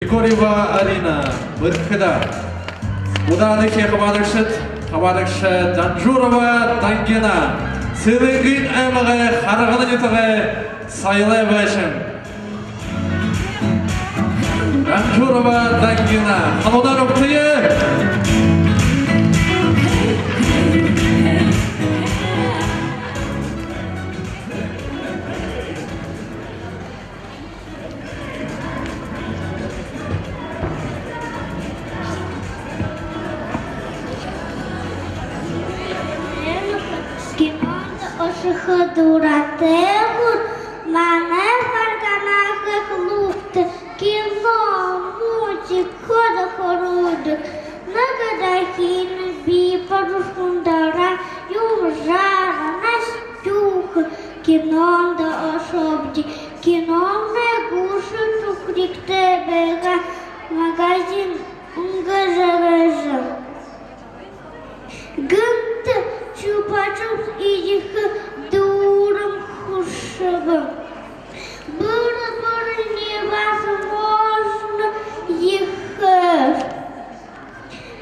Григорьева Арина, Бырхыда. Удалыхе Хабадыкшы Данжурова Дангена. Сылыгын аймағы қарағаны жетіғі сайлай бәшін. Данжурова Дангена. Қалудан өктігі. Дуратегур, мене харганахи хлопти, кіно, мультик, хода-хорудик, нагадахін, біпарушкундара, южара, настюха, кіно да особді, кіно не гушу, чукрік тебега, магазин гажа-гажа. Гынты, чупа-чупс, идиха, дуром хушевым. Было невозможно ехать.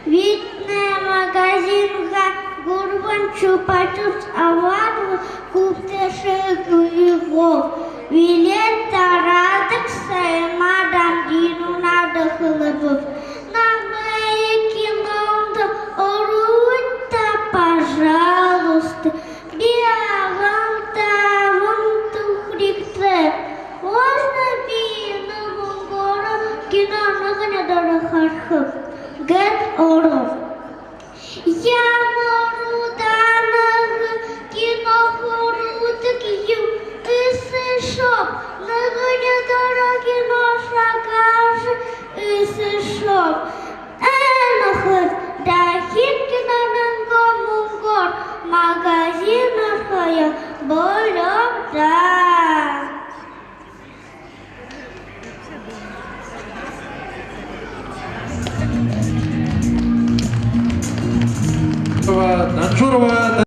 Ведь на магазинга гурван чупа-чупс, авару куптешек его. Билет тарадок сайма дандину надо хлебов. На моей кинонда орута, пожалуйста. Биагам-тавам тухрикте. Можно бином гором кино на дорохархов. Get оров. Я моруданах кино хоруток ю исышоп. Нагоня дороги ноша каши исышоп. Энохот дахит кино нангомунгор. Магазин хая болок да.